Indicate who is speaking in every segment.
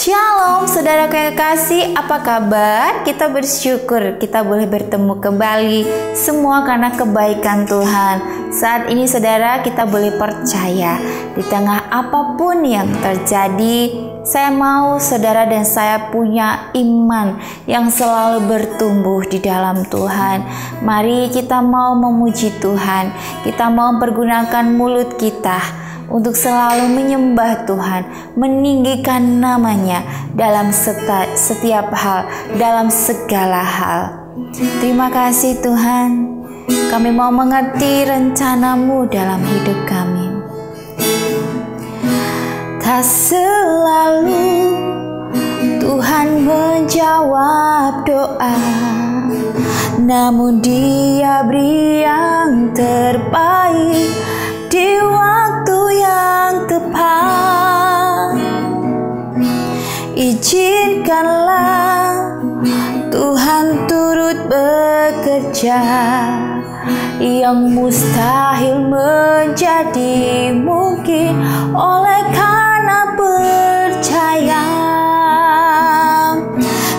Speaker 1: Shalom saudaraku yang kekasih, apa kabar? Kita bersyukur kita boleh bertemu kembali, semua karena kebaikan Tuhan. Saat ini saudara, kita boleh percaya di tengah apapun yang terjadi, saya mau saudara dan saya punya iman yang selalu bertumbuh di dalam Tuhan. Mari kita mau memuji Tuhan, kita mau pergunakan mulut kita untuk selalu menyembah Tuhan, meninggikan namanya dalam setiap hal, dalam segala hal. Terima kasih Tuhan, kami mau mengerti rencana-Mu dalam hidup kami. Tak selalu Tuhan menjawab doa, namun Dia beri yang terbaik di waktu yang tepat. Izinkanlah Tuhan turut bekerja, yang mustahil menjadi mungkin oleh karena percaya.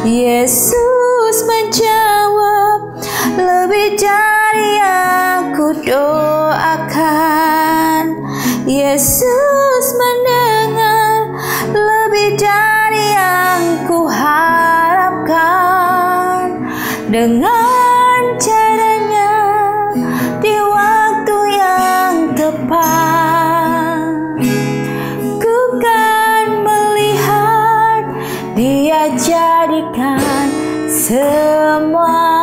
Speaker 1: Yesus menjawab lebih dari yang ku doakan. Yesus mendengar lebih dari yang ku harapkan. Dengan caranya di waktu yang tepat, ku kan melihat Dia jadikan semua.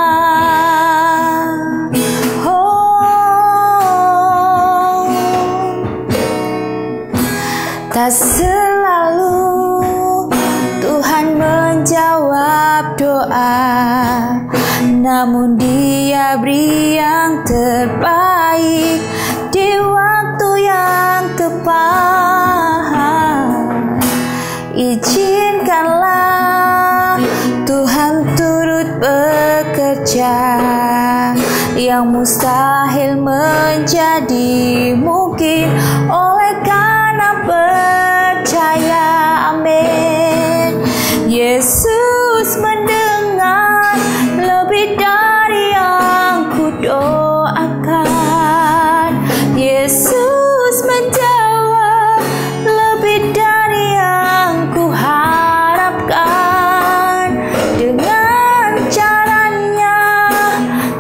Speaker 1: Tak selalu Tuhan menjawab doa, namun Dia beri yang terbaik di waktu yang tepat. Izinkanlah Tuhan turut bekerja, yang mustahil menjadi mungkin oleh karena percaya. Amin. Yesus mendengar lebih dari yang ku doakan. Yesus menjawab lebih dari yang ku harapkan. Dengan caranya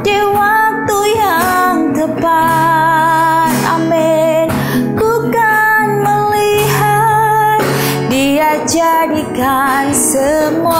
Speaker 1: di waktu yang tepat. Amin. Ku kan melihat Dia jadikan semua.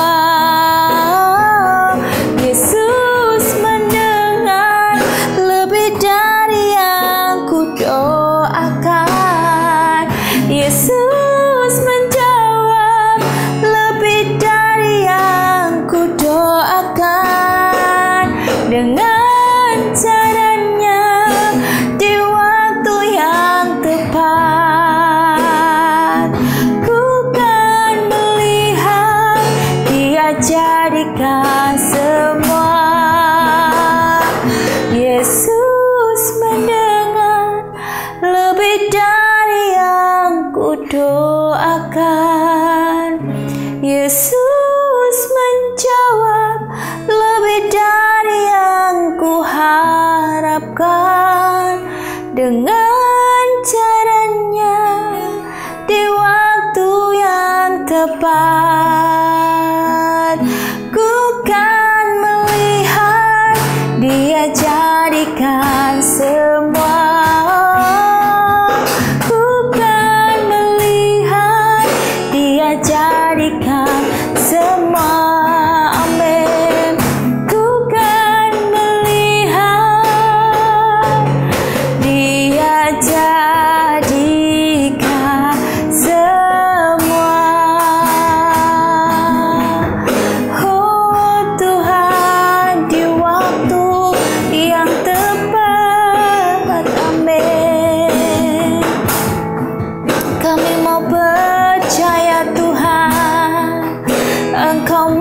Speaker 1: Yesus mendengar lebih dari yang ku doakan. Yesus menjawab lebih dari yang ku doakan. Dengan caranya di waktu yang tepat, ku kan melihat Dia jadikan semua. Yesus mendengar lebih dari yang ku doakan. Yesus menjawab lebih dari yang ku harapkan. Dengan caranya di waktu yang tepat, ku kan melihat Dia jadikan semua. Ku kan melihat Dia jadikan semua. Amin. Ku kan melihat Dia jadikan semua. Oh Tuhan, di waktu yang tepat. Amin. Kami mau percaya Tuhan, Engkau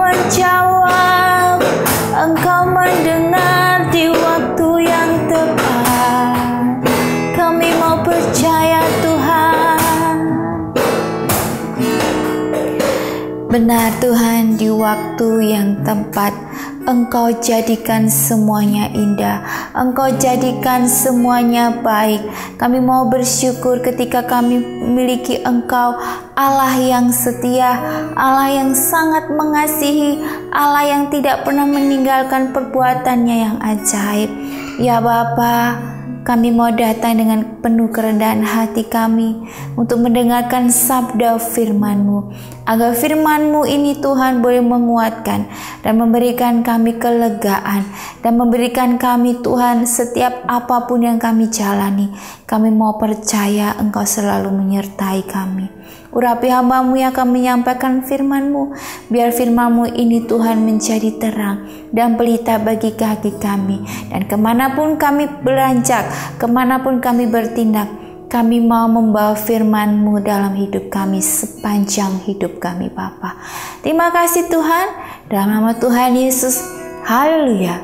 Speaker 1: Benar Tuhan, di waktu yang tepat Engkau jadikan semuanya indah, Engkau jadikan semuanya baik. Kami mau bersyukur ketika kami memiliki Engkau, Allah yang setia, Allah yang sangat mengasihi, Allah yang tidak pernah meninggalkan perbuatannya yang ajaib. Ya Bapa, kami mau datang dengan penuh kerendahan hati kami untuk mendengarkan sabda firman-Mu, agar firman-Mu ini Tuhan boleh menguatkan dan memberikan kami kelegaan, dan memberikan kami Tuhan setiap apapun yang kami jalani. Kami mau percaya Engkau selalu menyertai kami. Urapi hamba-Mu yang akan menyampaikan firman-Mu, biar firman-Mu ini Tuhan menjadi terang dan pelita bagi kaki kami. Dan kemanapun kami beranjak, kemanapun kami bertindak, kami mau membawa firman-Mu dalam hidup kami sepanjang hidup kami Bapa. Terima kasih Tuhan, dalam nama Tuhan Yesus. Haleluya.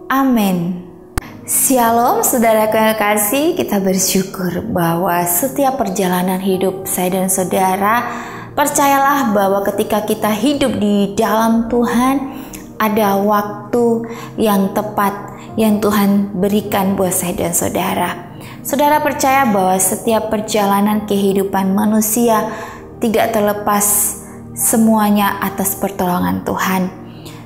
Speaker 1: Amin. Shalom saudara yang kasih, kita bersyukur bahwa setiap perjalanan hidup saya dan saudara, percayalah bahwa ketika kita hidup di dalam Tuhan, ada waktu yang tepat yang Tuhan berikan buat saya dan saudara. Saudara percaya bahwa setiap perjalanan kehidupan manusia tidak terlepas semuanya atas pertolongan Tuhan.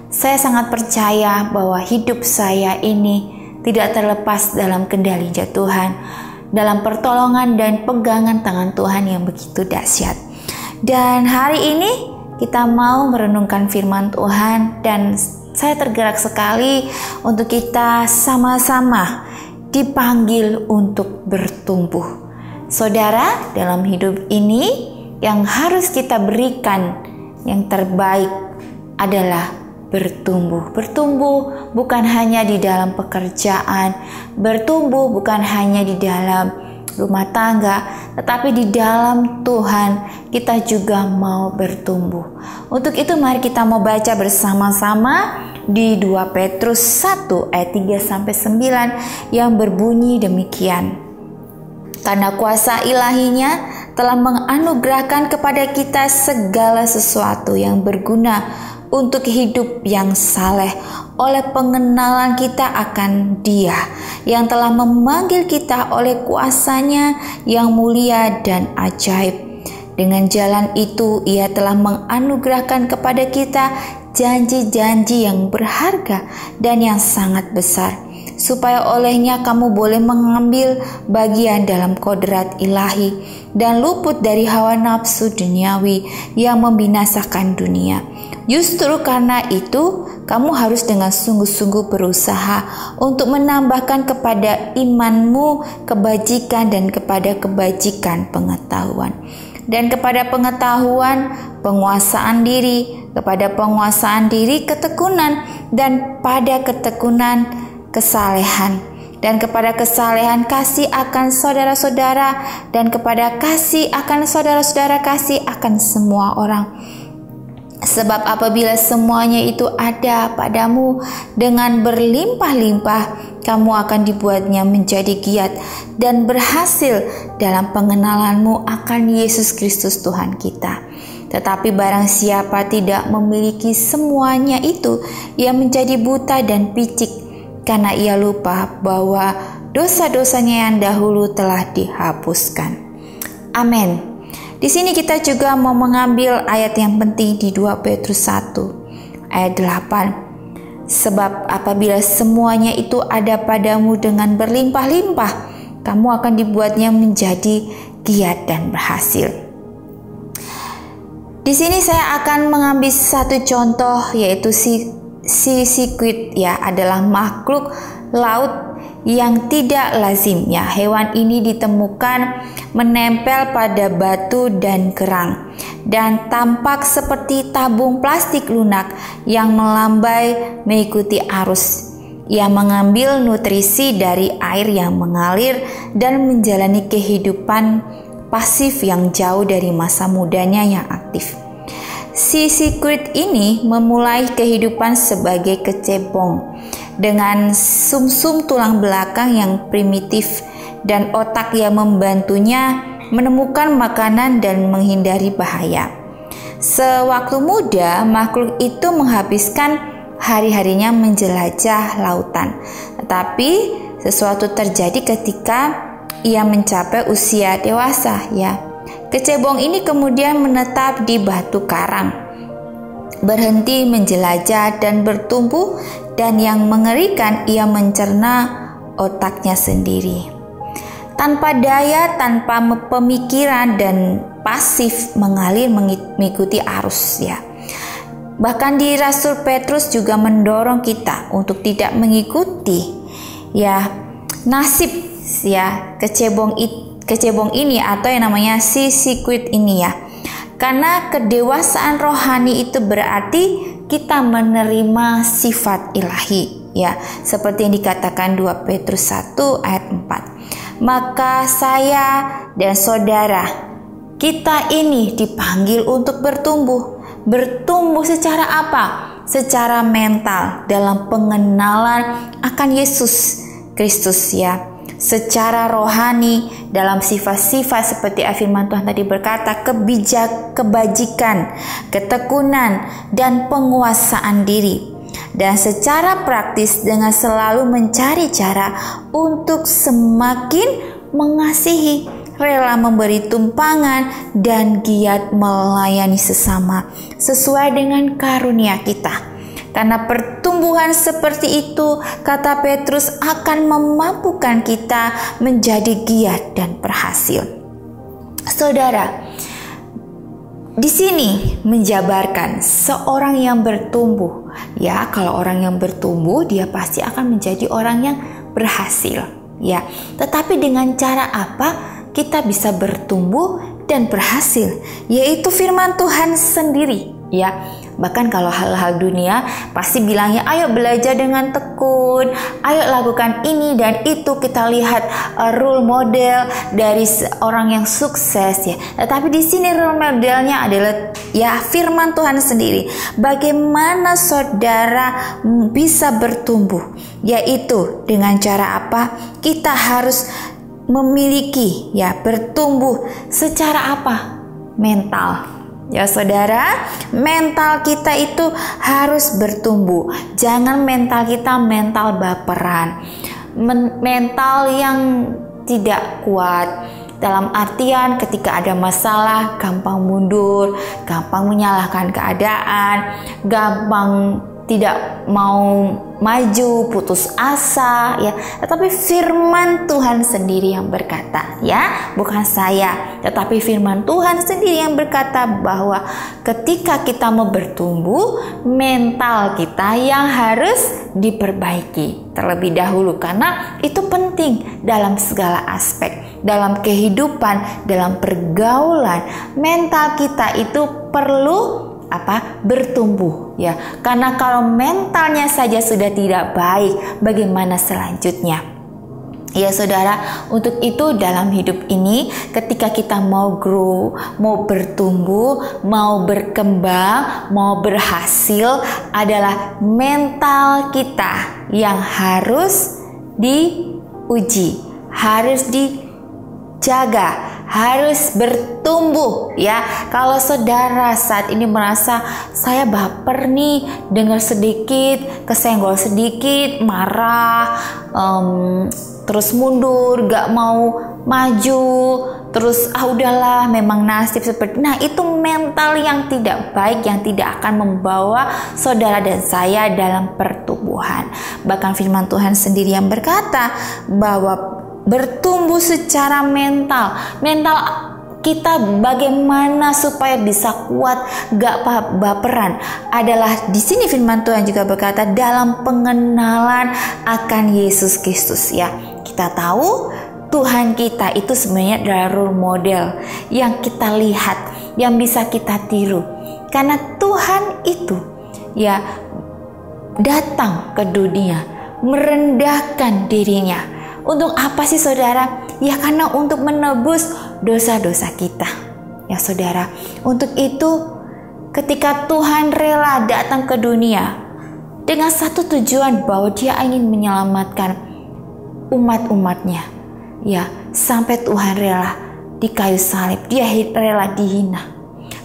Speaker 1: Saya sangat percaya bahwa hidup saya ini tidak terlepas dalam kendalinya Tuhan, dalam pertolongan dan pegangan tangan Tuhan yang begitu dahsyat. Dan hari ini kita mau merenungkan firman Tuhan, dan saya tergerak sekali untuk kita sama-sama dipanggil untuk bertumbuh. Saudara, dalam hidup ini yang harus kita berikan yang terbaik adalah bertumbuh. Bertumbuh bukan hanya di dalam pekerjaan, bertumbuh bukan hanya di dalam rumah tangga, tetapi di dalam Tuhan kita juga mau bertumbuh. Untuk itu mari kita mau baca bersama-sama di 2 Petrus 1 ayat 3-9 yang berbunyi demikian. Karena kuasa ilahinya telah menganugerahkan kepada kita segala sesuatu yang berguna untuk hidup yang saleh oleh pengenalan kita akan Dia yang telah memanggil kita oleh kuasa-Nya yang mulia dan ajaib. Dengan jalan itu Ia telah menganugerahkan kepada kita janji-janji yang berharga dan yang sangat besar, supaya olehnya kamu boleh mengambil bagian dalam kodrat ilahi dan luput dari hawa nafsu duniawi yang membinasakan dunia. Justru karena itu, kamu harus dengan sungguh-sungguh berusaha untuk menambahkan kepada imanmu kebajikan, dan kepada kebajikan pengetahuan, dan kepada pengetahuan penguasaan diri, kepada penguasaan diri ketekunan, dan pada ketekunan kesalehan, dan kepada kesalehan kasih akan saudara-saudara, dan kepada kasih akan saudara-saudara kasih akan semua orang. Sebab apabila semuanya itu ada padamu dengan berlimpah-limpah, kamu akan dibuatnya menjadi giat dan berhasil dalam pengenalanmu akan Yesus Kristus Tuhan kita. Tetapi barang siapa tidak memiliki semuanya itu, ia menjadi buta dan picik, karena ia lupa bahwa dosa-dosanya yang dahulu telah dihapuskan. Amin. Di sini kita juga mau mengambil ayat yang penting di 2 Petrus 1 ayat 8. Sebab apabila semuanya itu ada padamu dengan berlimpah-limpah, kamu akan dibuatnya menjadi giat dan berhasil. Di sini saya akan mengambil satu contoh, yaitu si sikuit adalah makhluk laut yang tidak lazimnya. Hewan ini ditemukan menempel pada batu dan kerang dan tampak seperti tabung plastik lunak yang melambai mengikuti arus. Ia mengambil nutrisi dari air yang mengalir dan menjalani kehidupan pasif yang jauh dari masa mudanya yang aktif. Si sikuit ini memulai kehidupan sebagai kecebong dengan sumsum tulang belakang yang primitif dan otak yang membantunya menemukan makanan dan menghindari bahaya. Sewaktu muda, makhluk itu menghabiskan hari-harinya menjelajah lautan. Tetapi sesuatu terjadi ketika ia mencapai usia dewasa, ya. Kecebong ini kemudian menetap di batu karang, berhenti menjelajah dan bertumbuh, dan yang mengerikan, ia mencerna otaknya sendiri. Tanpa daya, tanpa pemikiran, dan pasif mengalir mengikuti arus, ya. Bahkan di Rasul Petrus juga mendorong kita untuk tidak mengikuti, ya, nasib, ya, kecebong ini atau yang namanya si sikuit ini, ya. Karena kedewasaan rohani itu berarti kita menerima sifat ilahi, ya, seperti yang dikatakan 2 Petrus 1 ayat 4. Maka saya dan saudara, kita ini dipanggil untuk bertumbuh. Bertumbuh secara apa? Secara mental dalam pengenalan akan Yesus Kristus, ya. Secara rohani dalam sifat-sifat seperti firman Tuhan tadi berkata, kebajikan, ketekunan, dan penguasaan diri. Dan secara praktis dengan selalu mencari cara untuk semakin mengasihi, rela memberi tumpangan, dan giat melayani sesama sesuai dengan karunia kita. Karena pertumbuhan seperti itu, kata Petrus, akan memampukan kita menjadi giat dan berhasil. Saudara, di sini menjabarkan seorang yang bertumbuh. Ya, kalau orang yang bertumbuh, dia pasti akan menjadi orang yang berhasil. Ya, tetapi dengan cara apa kita bisa bertumbuh dan berhasil? Yaitu firman Tuhan sendiri, ya. Bahkan kalau hal-hal dunia pasti bilangnya ayo belajar dengan tekun, ayo lakukan ini dan itu. Kita lihat role model dari orang yang sukses, ya. Tetapi di sini role modelnya adalah, ya, firman Tuhan sendiri. Bagaimana saudara bisa bertumbuh? Yaitu dengan cara apa? Kita harus memiliki, ya, bertumbuh secara apa? Mental. Ya saudara, mental kita itu harus bertumbuh. Jangan mental kita mental baperan, mental yang tidak kuat. Dalam artian ketika ada masalah gampang mundur, gampang menyalahkan keadaan, gampang tidak mau maju, putus asa, ya. Tetapi firman Tuhan sendiri yang berkata, ya, bukan saya, tetapi firman Tuhan sendiri yang berkata bahwa ketika kita mau bertumbuh, mental kita yang harus diperbaiki terlebih dahulu, karena itu penting dalam segala aspek, dalam kehidupan, dalam pergaulan. Mental kita itu perlu bertumbuh, ya. Karena kalau mentalnya saja sudah tidak baik, bagaimana selanjutnya? Ya saudara, untuk itu dalam hidup ini ketika kita mau grow, mau bertumbuh, mau berkembang, mau berhasil, adalah mental kita yang harus diuji, harus dijaga, harus bertumbuh, ya. Kalau saudara saat ini merasa saya baper nih, dengar sedikit, kesenggol sedikit, marah, terus mundur, gak mau maju, terus udahlah memang nasib seperti. Nah, itu mental yang tidak baik, yang tidak akan membawa saudara dan saya dalam pertumbuhan. Bahkan firman Tuhan sendiri yang berkata bahwa bertumbuh secara mental kita bagaimana supaya bisa kuat, gak baperan, adalah di sini firman Tuhan juga berkata dalam pengenalan akan Yesus Kristus, ya. Kita tahu Tuhan kita itu sebenarnya adalah role model yang kita lihat, yang bisa kita tiru, karena Tuhan itu, ya, datang ke dunia merendahkan dirinya. Untuk apa sih saudara? Ya karena untuk menebus dosa-dosa kita, ya saudara. Untuk itu ketika Tuhan rela datang ke dunia dengan satu tujuan, bahwa Dia ingin menyelamatkan umat-umatnya, ya, sampai Tuhan rela di kayu salib, Dia rela dihina.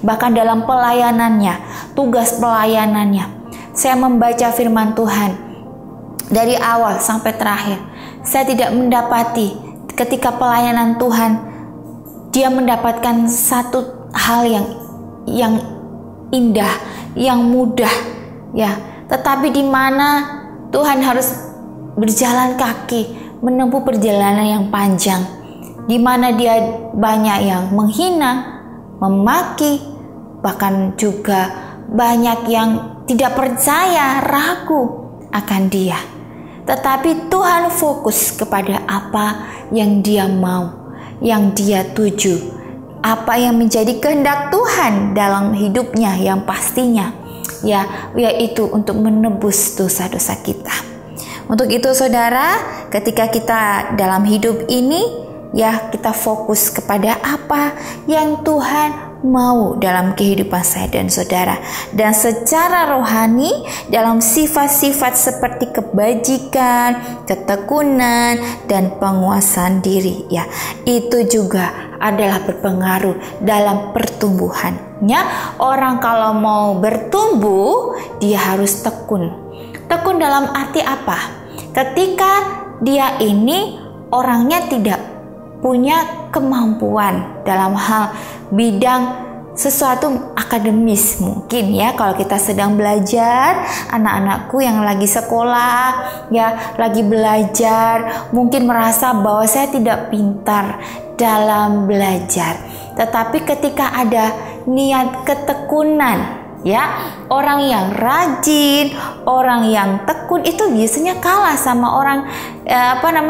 Speaker 1: bahkan dalam pelayanannya, tugas pelayanannya. Saya membaca firman Tuhan dari awal sampai terakhir. Saya tidak mendapati ketika pelayanan Tuhan dia mendapatkan satu hal yang indah, yang mudah, ya. Tetapi di mana Tuhan harus berjalan kaki, menempuh perjalanan yang panjang, di mana dia banyak yang menghina, memaki, bahkan juga banyak yang tidak percaya, ragu akan dia. Tetapi Tuhan fokus kepada apa yang dia mau, yang dia tuju, apa yang menjadi kehendak Tuhan dalam hidupnya yang pastinya, yaitu untuk menebus dosa-dosa kita. Untuk itu saudara, ketika kita dalam hidup ini, kita fokus kepada apa yang Tuhan mau dalam kehidupan saya dan saudara. Dan secara rohani dalam sifat-sifat seperti kebajikan, ketekunan, dan penguasaan diri, itu juga adalah berpengaruh dalam pertumbuhannya. Orang kalau mau bertumbuh, dia harus tekun. Tekun dalam arti apa? Ketika dia ini orangnya tidak punya kemampuan dalam hal bidang sesuatu akademis, mungkin kalau kita sedang belajar, anak-anakku yang lagi sekolah lagi belajar, mungkin merasa bahwa saya tidak pintar dalam belajar. Tetapi ketika ada niat ketekunan, orang yang rajin, orang yang tekun itu biasanya kalah sama orang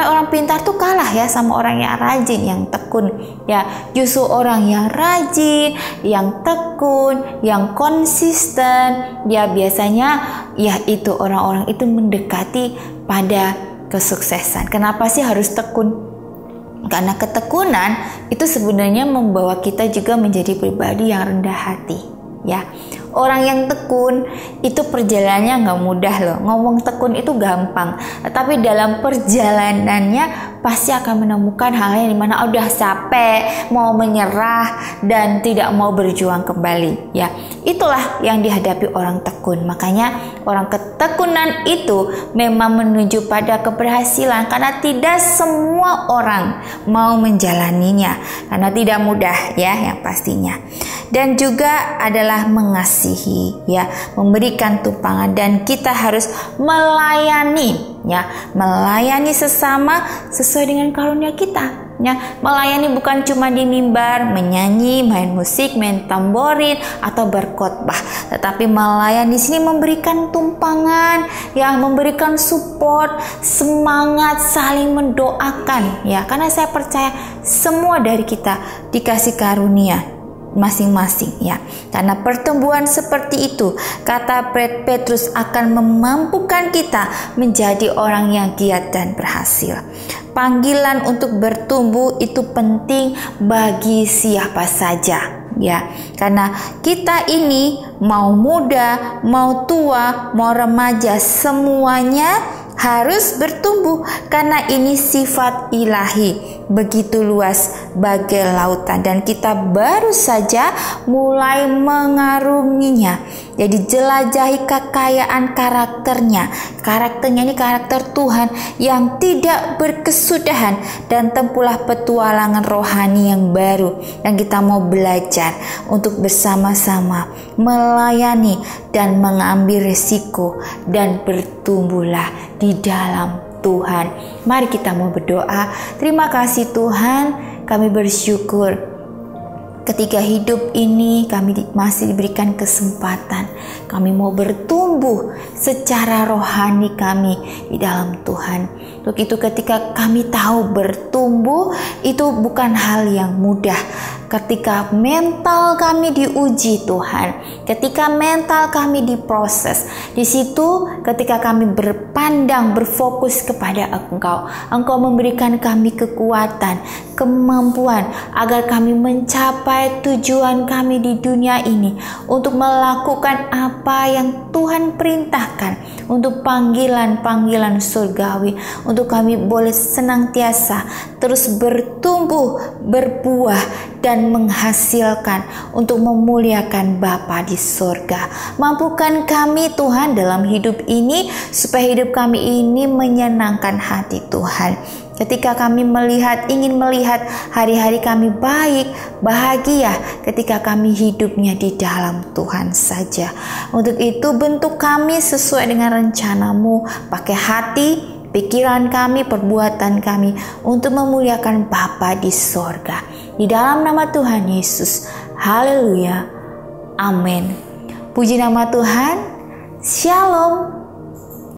Speaker 1: orang pintar tuh kalah sama orang yang rajin, yang tekun. Justru orang yang rajin, yang tekun, yang konsisten, biasanya itu orang-orang itu mendekati pada kesuksesan. Kenapa sih harus tekun? Karena ketekunan itu sebenarnya membawa kita juga menjadi pribadi yang rendah hati. Orang yang tekun itu perjalanannya nggak mudah loh. Ngomong tekun itu gampang, tapi dalam perjalanannya pasti akan menemukan hal-hal yang dimana udah capek, mau menyerah, dan tidak mau berjuang kembali. Itulah yang dihadapi orang tekun. Makanya orang ketekunan itu memang menuju pada keberhasilan, karena tidak semua orang mau menjalaninya, karena tidak mudah yang pastinya. Dan juga adalah mengasihi, memberikan tumpangan, dan kita harus melayani, melayani sesama sesuai dengan karunia kita. Melayani bukan cuma di mimbar, menyanyi, main musik, main tamborin, atau berkhotbah, tetapi melayani di sini memberikan tumpangan, memberikan support, semangat, saling mendoakan, karena saya percaya semua dari kita dikasih karunia masing-masing, karena pertumbuhan seperti itu, kata Petrus, akan memampukan kita menjadi orang yang giat dan berhasil. Panggilan untuk bertumbuh itu penting bagi siapa saja, karena kita ini mau muda, mau tua, mau remaja, semuanya harus bertumbuh, karena ini sifat ilahi begitu luas bagai lautan, dan kita baru saja mulai mengarunginya. Jadi jelajahi kekayaan karakternya. Karakternya ini karakter Tuhan yang tidak berkesudahan, dan tempuhlah petualangan rohani yang baru yang kita mau belajar untuk bersama-sama melayani dan mengambil resiko, dan bertumbuhlah di dalam Tuhan. Mari kita mau berdoa. Terima kasih Tuhan, kami bersyukur ketika hidup ini kami masih diberikan kesempatan. Kami mau bertumbuh secara rohani kami di dalam Tuhan. Untuk itu ketika kami tahu bertumbuh itu bukan hal yang mudah. Ketika mental kami diuji Tuhan, ketika mental kami diproses, di situ ketika kami berpandang, berfokus kepada Engkau, Engkau memberikan kami kekuatan, kemampuan agar kami mencapai tujuan kami di dunia ini, untuk melakukan apa yang Tuhan perintahkan, untuk panggilan-panggilan surgawi, untuk kami boleh senantiasa terus bertumbuh, berbuah, dan menghasilkan untuk memuliakan Bapa di surga. Mampukan kami Tuhan dalam hidup ini supaya hidup kami ini menyenangkan hati Tuhan. Ketika kami ingin melihat hari-hari kami baik, bahagia ketika kami hidupnya di dalam Tuhan saja. Untuk itu bentuk kami sesuai dengan rencana-Mu, pakai hati, pikiran kami, perbuatan kami untuk memuliakan Bapa di sorga. Di dalam nama Tuhan Yesus. Haleluya. Amin. Puji nama Tuhan. Shalom.